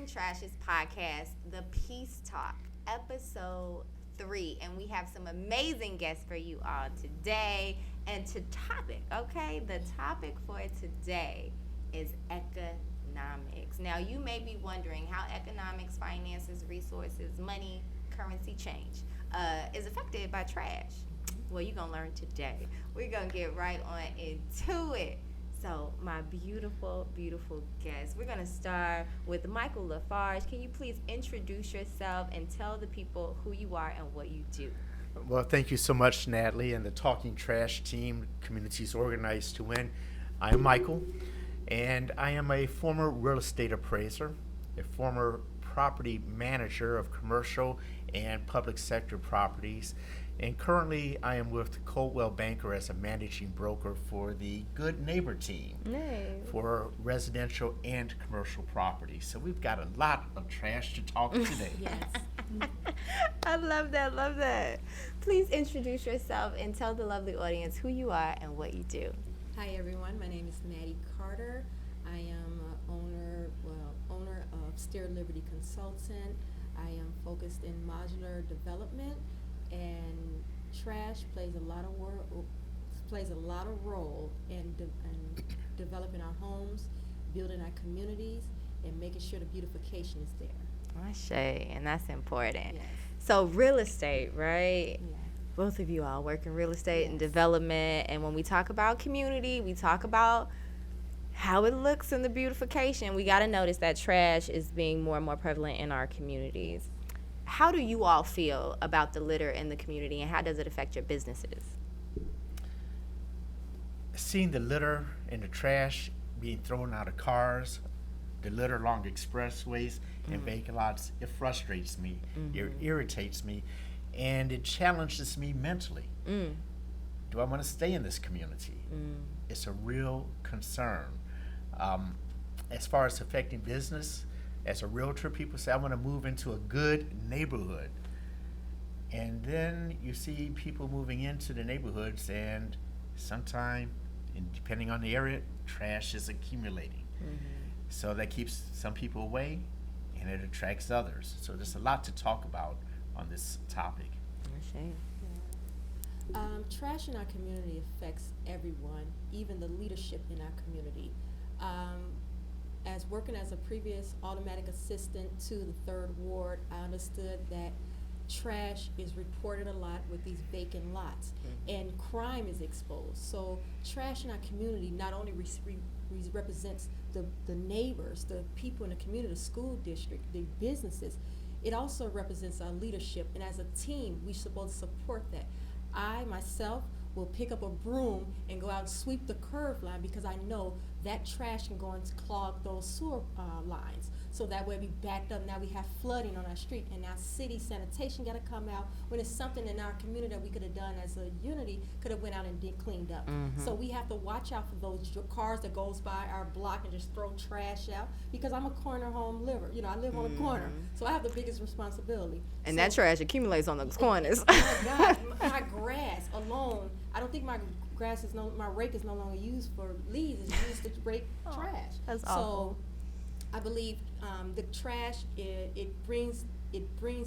Talking Trashes podcast, the Peace Talk, episode 3. And we have some amazing guests for you all today. And the topic for today is economics. Now, you may be wondering how economics, finances, resources, money, currency change is affected by trash. Well, you're going to learn today. We're going to get right on into it. So, my beautiful, beautiful guests, we're going to start with Michael LaFargue. Can you please introduce yourself and tell the people who you are and what you do? Well, thank you so much, Natalie, and the Talking Trash team, Communities Organized to Win. I am Michael, and I am a former real estate appraiser, a former property manager of commercial and public sector properties, and currently I am with Coldwell Banker as a managing broker for the Good Neighbor team for residential and commercial properties. So we've got a lot of trash to talk today. Yes. I love that. Please introduce yourself and tell the lovely audience who you are and what you do. Hi everyone, my name is Mattie Carter. I am owner of Steer Liberty Consultant. I am focused in modular development, and trash plays a lot of role in developing our homes, building our communities, and making sure the beautification is there. Ashe, and that's important. Yes. So real estate, right? Yeah. Both of you all work in real estate Yes. and development, and when we talk about community, we talk about how it looks in the beautification. We got to notice that trash is being more and more prevalent in our communities. How do you all feel about the litter in the community, and how does it affect your businesses? Seeing the litter and the trash being thrown out of cars, the litter along expressways and vacant lots, it frustrates me, it irritates me, and it challenges me mentally. Do I want to stay in this community? It's a real concern. As far as affecting business, as a realtor, people say, I want to move into a good neighborhood. And then you see people moving into the neighborhoods, and sometimes, depending on the area, trash is accumulating. So that keeps some people away, and it attracts others. So there's a lot to talk about on this topic. Trash in our community affects everyone, even the leadership in our community. As working as a previous automatic assistant to the 3rd Ward, I understood that trash is reported a lot with these vacant lots, and crime is exposed. So trash in our community not only represents the neighbors, the people in the community, the school district, the businesses, it also represents our leadership, and as a team, we're supposed to support that. I, myself, will pick up a broom and go out and sweep the curb line, because I know that trash can go and clog those sewer lines. So that way we backed up. Now we have flooding on our street, and now city sanitation got to come out when it's something in our community that we could have done as a unity, could have went out and cleaned up. So we have to watch out for those cars that goes by our block and just throw trash out, because I'm a corner home liver. You know, I live on a corner, so I have the biggest responsibility. And so that trash accumulates on those corners. Oh my God, my grass alone, I don't think my rake is no longer used for leaves. It's used to rake trash. That's so awful. I believe the trash, it brings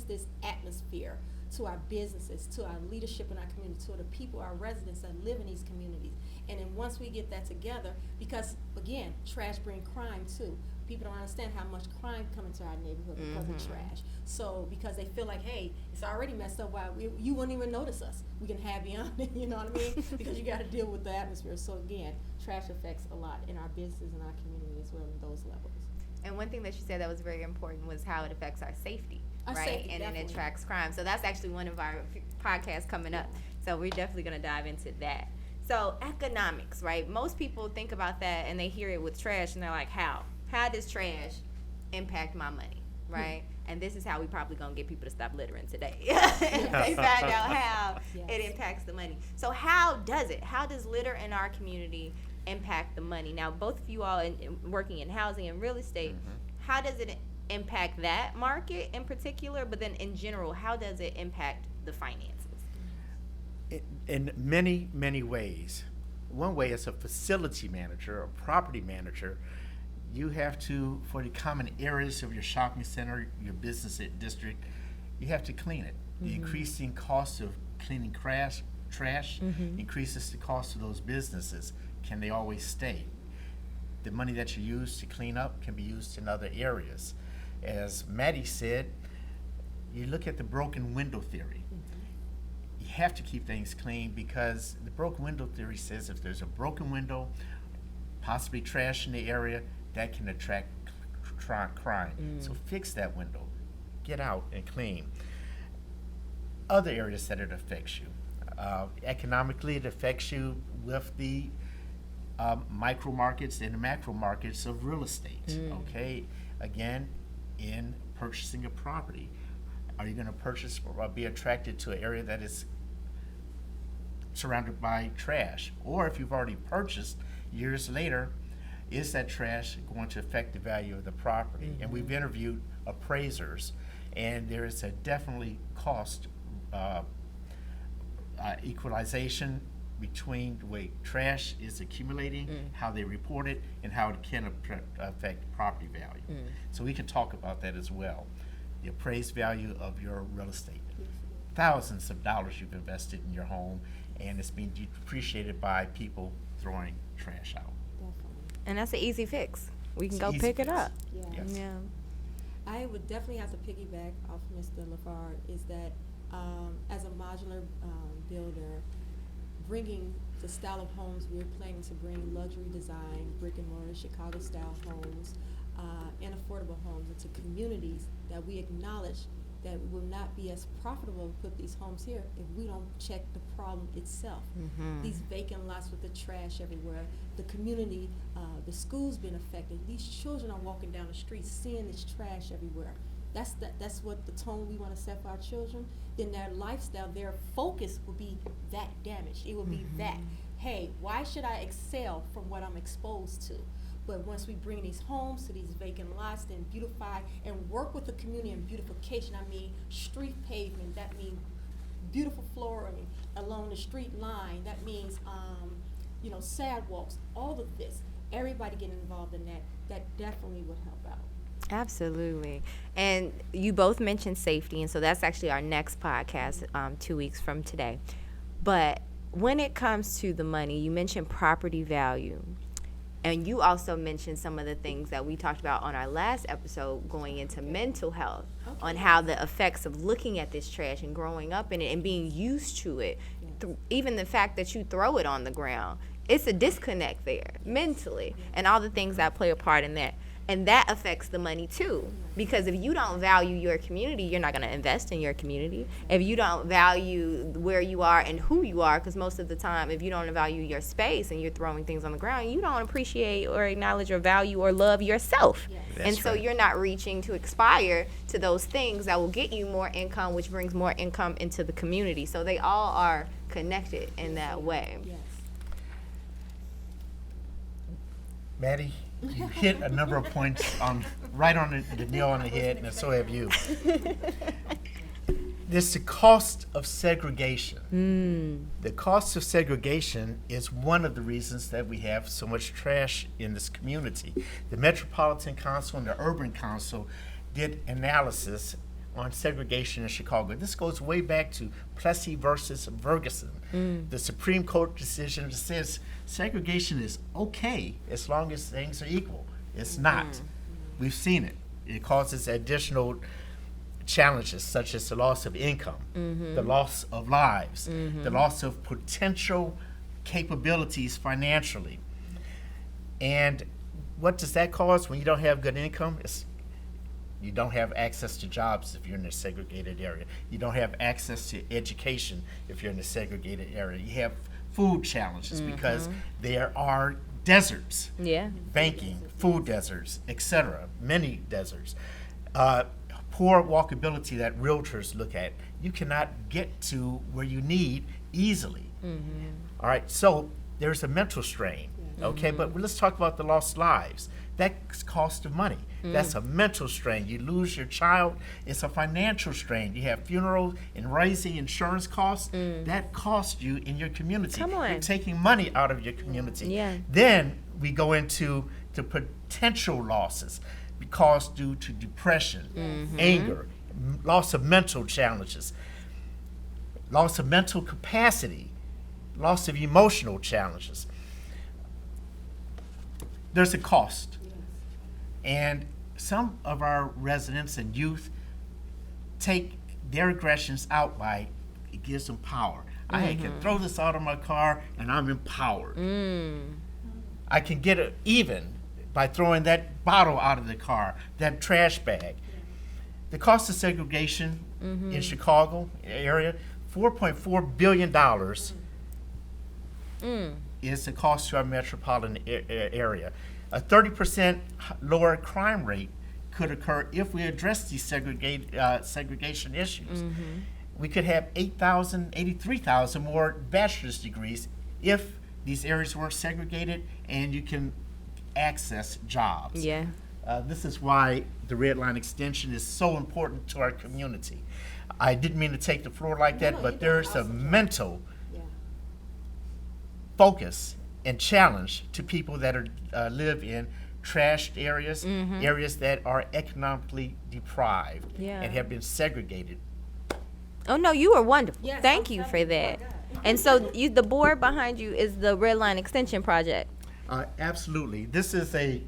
this atmosphere to our businesses, to our leadership in our community, to the people, our residents that live in these communities. And then once we get that together, because again, trash brings crime too. People don't understand how much crime come into our neighborhood because of trash. So because they feel like, hey, it's already messed up, why you wouldn't even notice us. We can have you on it, you know what I mean? Because you got to deal with the atmosphere. So again, trash affects a lot in our businesses and our community as well in those levels. And one thing that you said that was very important was how it affects our safety, Our right? safety, and definitely. it attracts crime. So that's actually one of our podcasts coming up. So we're definitely going to dive into that. So economics, right? Most people think about that and they hear it with trash and they're like, how? How does trash impact my money, right? And this is how we probably going to get people to stop littering today. If they find out how it impacts the money. So how does it? How does litter in our community impact the money? Now, both of you all working in housing and real estate, how does it impact that market in particular, but then in general, how does it impact the finances? In many ways. One way, as a facility manager or property manager, you have to, for the common areas of your shopping center, your business district, you have to clean it. The increasing cost of cleaning trash increases the cost of those businesses. Can they always stay? The money that you use to clean up can be used in other areas. As Mattie said, you look at the broken window theory. You have to keep things clean because the broken window theory says if there's a broken window, possibly trash in the area, that can attract crime. So fix that window. Get out and clean. Other areas that it affects you. Economically, it affects you with the micro markets and the macro markets of real estate. Okay, again, in purchasing a property, are you going to purchase or be attracted to an area that is surrounded by trash? Or if you've already purchased years later, is that trash going to affect the value of the property? And we've interviewed appraisers, and there is a definitely cost equalization between the way trash is accumulating, how they report it, and how it can affect property value. So we can talk about that as well. The appraised value of your real estate. Thousands of dollars you've invested in your home, and it's being depreciated by people throwing trash out. Definitely. And that's an easy fix. We can It's go easy pick it fix. up. Yeah. Yes. Yeah. I would definitely have to piggyback off Mr. LaFargue is that as a modular builder, bringing the style of homes we're planning to bring, luxury design, brick and mortar, Chicago style homes, and affordable homes into communities that we acknowledge that it will not be as profitable to put these homes here if we don't check the problem itself. These vacant lots with the trash everywhere, the community, the school's been affected. These children are walking down the street seeing this trash everywhere. That's what the tone we want to set for our children. Then their lifestyle, their focus will be that damaged. It will be that, hey, why should I excel from what I'm exposed to? But once we bring these homes to these vacant lots, then beautify and work with the community in beautification. I mean, street pavement, that means beautiful flooring along the street line. That means, sidewalks, all of this. Everybody getting involved in that definitely would help out. Absolutely. And you both mentioned safety, and so that's actually our next podcast 2 weeks from today. But when it comes to the money, you mentioned property value. And you also mentioned some of the things that we talked about on our last episode going into mental health, on how the effects of looking at this trash and growing up in it and being used to it, even the fact that you throw it on the ground, it's a disconnect there mentally, and all the things that play a part in that. And that affects the money too, because if you don't value your community, you're not going to invest in your community. If you don't value where you are and who you are, because most of the time, if you don't value your space and you're throwing things on the ground, you don't appreciate or acknowledge or value or love yourself. Yes. And That's so right. you're not reaching to aspire to those things that will get you more income, which brings more income into the community. So they all are connected in that way. Yes. Mattie, you hit a number of points right on the nail on the head, and so have you. There's the cost of segregation. The cost of segregation is one of the reasons that we have so much trash in this community. The Metropolitan Council and the Urban Council did analysis on segregation in Chicago. This goes way back to Plessy versus Ferguson, the Supreme Court decision that says segregation is okay as long as things are equal. It's not. We've seen it. It causes additional challenges such as the loss of income, the loss of lives, the loss of potential capabilities financially. And what does that cause when you don't have good income? You don't have access to jobs if you're in a segregated area. You don't have access to education if you're in a segregated area. You have food challenges because there are deserts, Yeah. banking, food deserts, etc., many deserts. Poor walkability that realtors look at. You cannot get to where you need easily. All right, so there's a mental strain, okay? But let's talk about the lost lives. That's cost of money. That's a mental strain. You lose your child, it's a financial strain. You have funerals and raising insurance costs. That costs you in your community. Come on. You're taking money out of your community. Yeah. Then we go into the potential losses caused due to depression, anger, loss of mental challenges, loss of mental capacity, loss of emotional challenges. There's a cost. And some of our residents and youth take their aggressions out by it gives them power. I can throw this out of my car and I'm empowered. I can get it even by throwing that bottle out of the car, that trash bag. The cost of segregation in Chicago area, $4.4 billion is the cost to our metropolitan area. A 30% lower crime rate could occur if we address these segregation issues. We could have 83,000 more bachelor's degrees if these areas weren't segregated and you can access jobs. Yeah. This is why the red line extension is so important to our community. I didn't mean to take the floor like that, but there's a mental focus and challenge to people that are live in trashed areas, areas that are economically deprived and have been segregated. Oh no, you are wonderful. Yes, Thank I'm you telling for you, that. my God. And so the board behind you is the Red Line Extension Project. Absolutely. This is the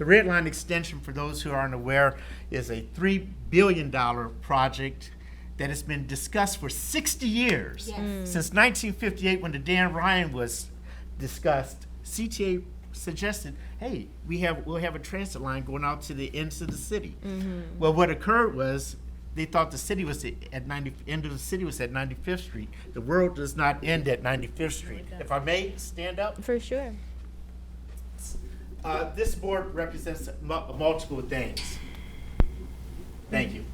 Red Line Extension, for those who aren't aware, is a $3 billion project that has been discussed for 60 years. Yes. Since 1958, when the Dan Ryan was discussed, CTA suggested, hey, we'll have a transit line going out to the ends of the city. Well, what occurred was they thought the city was end of the city was at 95th Street. The world does not end at 95th Street. If I may stand up. For sure. This board represents multiple things. Thank you.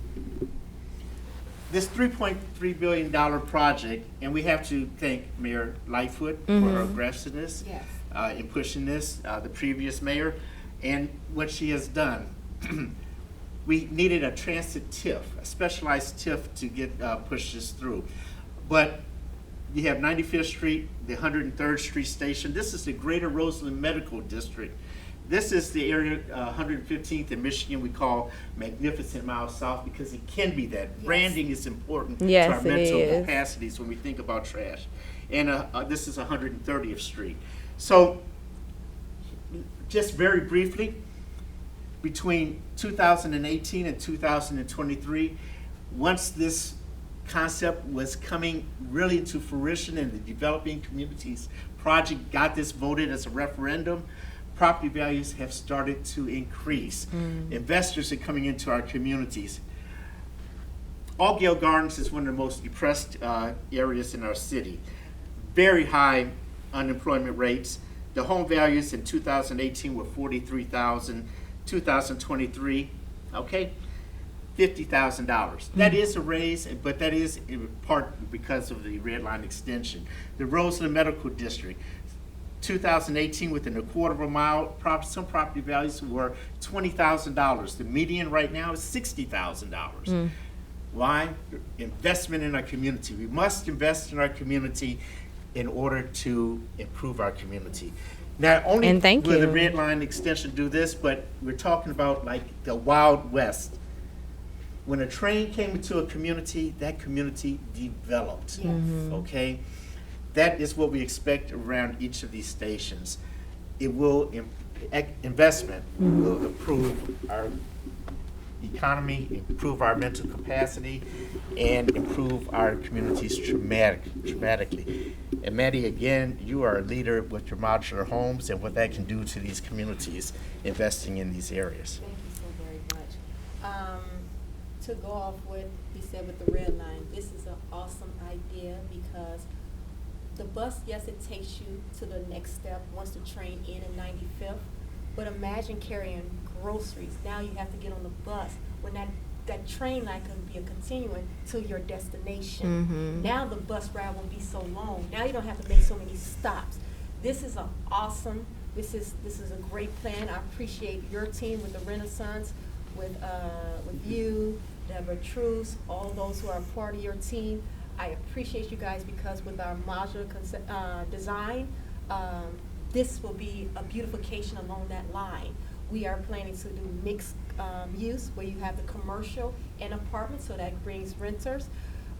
This $3.3 billion project, and we have to thank Mayor Lightfoot for her aggressiveness in pushing this, the previous mayor, and what she has done. We needed a transit TIF, a specialized TIF to get push this through. But you have 95th Street, the 103rd Street station. This is the Greater Roseland Medical District. This is the area, 115th in Michigan, we call Magnificent Mile South, because it can be that. Branding is important to our mental capacities when we think about trash. And this is 130th Street. So, just very briefly, between 2018 and 2023, once this concept was coming really into fruition in the developing communities project got this voted as a referendum, property values have started to increase. Investors are coming into our communities. Allgale Gardens is one of the most depressed areas in our city. Very high unemployment rates. The home values in 2018 were $43,000. 2023, okay, $50,000. That is a raise, but that is in part because of the Red Line extension. The Roseland Medical District, 2018, within a quarter of a mile, some property values were $20,000. The median right now is $60,000. Why? Investment in our community. We must invest in our community in order to improve our community. Not only will the Red Line extension do this, but we're talking about like the Wild West. When a train came into a community, that community developed. Okay? That is what we expect around each of these stations. It will, investment will improve our economy, improve our mental capacity, and improve our communities dramatically. And Mattie, again, you are a leader with your modular homes and what that can do to these communities, investing in these areas. Thank you so very much. To go off what he said with the red line, this is an awesome idea because the bus, yes, it takes you to the next step once the train in 95th, but imagine carrying groceries. Now you have to get on the bus when that train line can be a continuing to your destination. Now the bus ride won't be so long. Now you don't have to make so many stops. This is this is a great plan. I appreciate your team with the Renaissance, with you, Deborah Truce, all those who are part of your team. I appreciate you guys because with our modular design, this will be a beautification along that line. We are planning to do mixed use where you have the commercial and apartments, so that brings renters.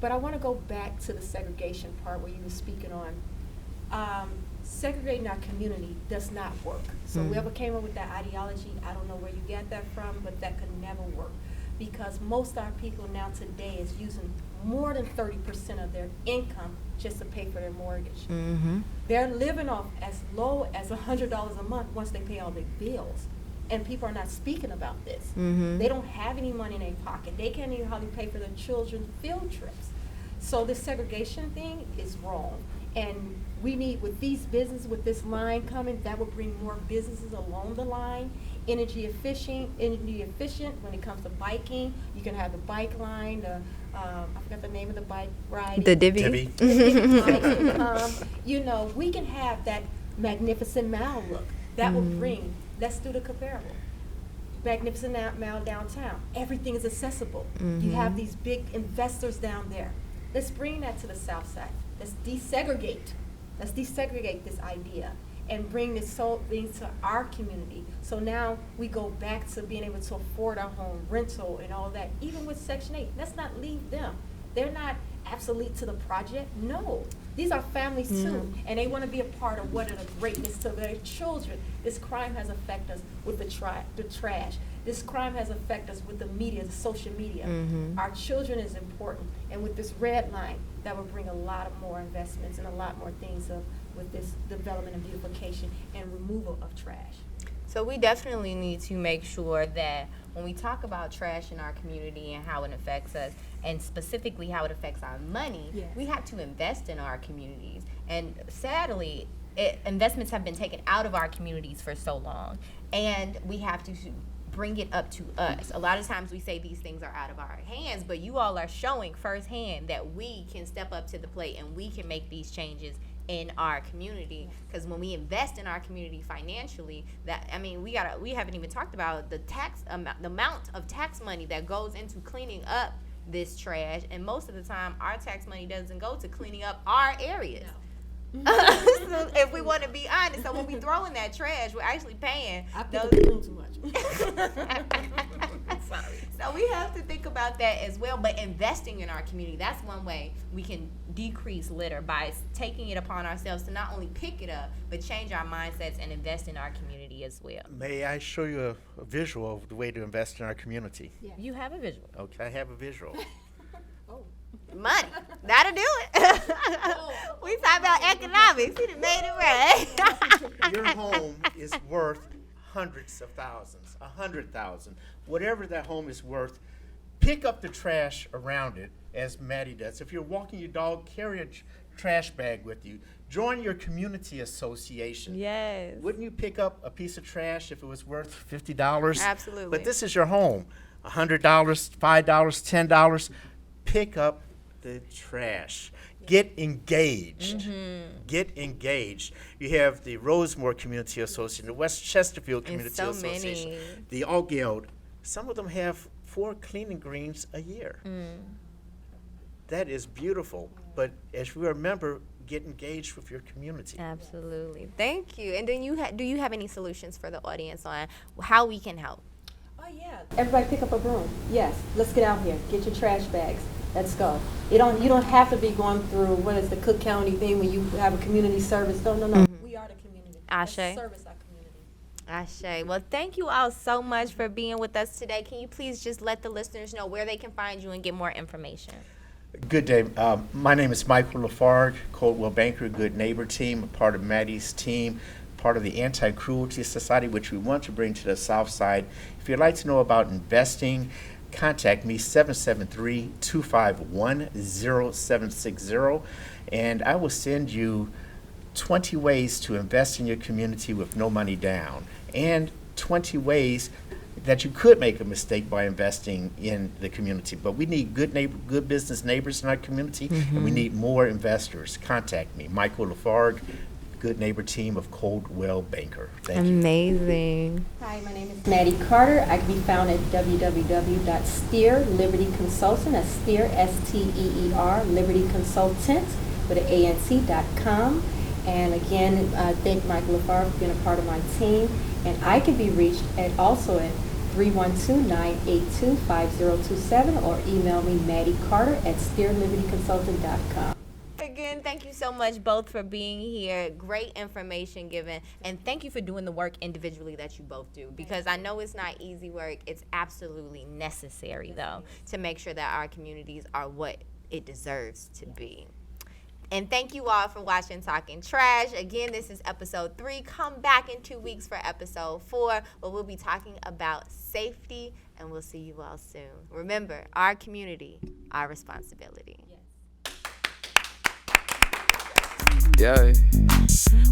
But I want to go back to the segregation part where you were speaking on. Segregating our community does not work. So whoever came up with that ideology, I don't know where you get that from, but that could never work. Because most of our people now today is using more than 30% of their income just to pay for their mortgage. They're living off as low as $100 a month once they pay all their bills. And people are not speaking about this. They don't have any money in their pocket. They can't even hardly pay for their children's field trips. So this segregation thing is wrong. And we need, with these businesses, with this line coming, that will bring more businesses along the line. Energy efficient when it comes to biking. You can have the bike line, I forgot the name of the bike ride. The divvy. You know, we can have that magnificent mall look. That will bring, let's do the comparable. Magnificent Mall downtown. Everything is accessible. You have these big investors down there. Let's bring that to the south side. Let's desegregate. Let's desegregate this idea and bring this whole thing to our community. So now we go back to being able to afford our home, rental and all that. Even with Section 8, let's not leave them. They're not obsolete to the project. No, these are families too, and they want to be a part of what are the greatness to their children. This crime has affected us with the trash. This crime has affected us with the media, the social media. Our children is important, and with this red line, that will bring a lot of more investments and a lot more things with this development and beautification and removal of trash. So we definitely need to make sure that when we talk about trash in our community and how it affects us, and specifically how it affects our money, we have to invest in our communities. And sadly, investments have been taken out of our communities for so long, and we have to bring it up to us. A lot of times we say these things are out of our hands, but you all are showing firsthand that we can step up to the plate and we can make these changes in our community. Because when we invest in our community financially, we haven't even talked about the amount of tax money that goes into cleaning up this trash, and most of the time our tax money doesn't go to cleaning up our areas. So if we want to be honest, so when we throw in that trash, we're actually paying. I pick up the room too much. Sorry. So we have to think about that as well. But investing in our community, that's one way we can decrease litter, by taking it upon ourselves to not only pick it up, but change our mindsets and invest in our community as well. May I show you a visual of the way to invest in our community? Yeah. You have a visual. Okay, I have a visual. Money. That'll do it. We talk about economics. He done made it right. Your home is worth hundreds of thousands, 100,000, whatever that home is worth. Pick up the trash around it, as Mattie does. If you're walking your dog, carry a trash bag with you. Join your community association. Yes. Wouldn't you pick up a piece of trash if it was worth $50? Absolutely. But this is your home. $100, $5, $10. Pick up the trash. Get engaged. Get engaged. You have the Rosemore Community Association, the West Chesterfield Community Association, the All Guild. Some of them have 4 cleaning greens a year. That is beautiful. But as we remember, get engaged with your community. Absolutely. Thank you. And then do you have any solutions for the audience on how we can help? Oh yeah. Everybody pick up a broom. Yes. Let's get out here. Get your trash bags. Let's go. You don't have to be going through what is the Cook County thing when you have a community service. No. We are the community. Ashe. Let's service our community. Ashe. Well, thank you all so much for being with us today. Can you please just let the listeners know where they can find you and get more information? Good day. My name is Michael LaFargue, Coldwell Banker Good Neighbor Team, a part of Mattie's team, part of the Anti-Cruelty Society, which we want to bring to the South Side. If you'd like to know about investing, contact me, 773-251-0760, and I will send you 20 ways to invest in your community with no money down, and 20 ways that you could make a mistake by investing in the community. But we need good business neighbors in our community, and we need more investors. Contact me, Michael LaFargue, Good Neighbor Team of Coldwell Banker. Thank you. Amazing. Hi, my name is Mattie Carter. I can be found at www.steer Liberty Consultant. That's Steer, S-T-E-E-R, Liberty Consultant with an A-N-C.com. And again, thank Michael LaFargue for being a part of my team. And I can be reached also at 312-982-5027 or email me Mattie Carter at steerlibertyconsultant.com. Again, thank you so much both for being here. Great information given. And thank you for doing the work individually that you both do, because I know it's not easy work. It's absolutely necessary, though, to make sure that our communities are what it deserves to be. And thank you all for watching Talking Trash. Again, this is episode 3. Come back in 2 weeks for episode 4, where we'll be talking about safety, and we'll see you all soon. Remember, our community, our responsibility. Yeah,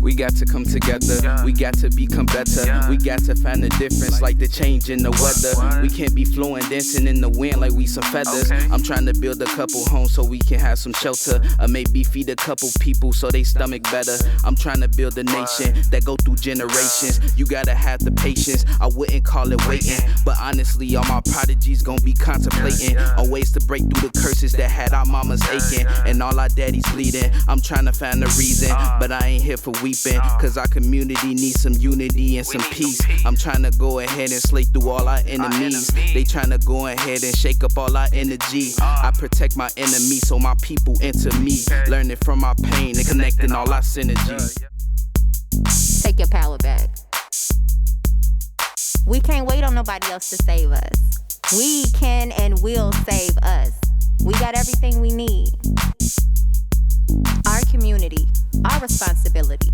we got to come together, we got to become better, we got to find the difference like the change in the weather. We can't be flowing, dancing in the wind like we some feathers. I'm trying to build a couple homes so we can have some shelter, or maybe feed a couple people so they stomach better. I'm trying to build a nation that go through generations. You gotta have the patience, I wouldn't call it waiting, but honestly all my prodigies gon' be contemplating on ways to break through the curses that had our mamas aching and all our daddies bleeding. I'm trying to find the reason, but I ain't here for weeping, cause our community needs some unity and some peace. I'm trying to go ahead and slay through all our enemies. They trying to go ahead and shake up all our energy. I protect my enemy so my people enter me, learning from our pain and connecting all our synergy. Take your power back. We can't wait on nobody else to save us. We can and will save us. We got everything we need. Our community, our responsibility.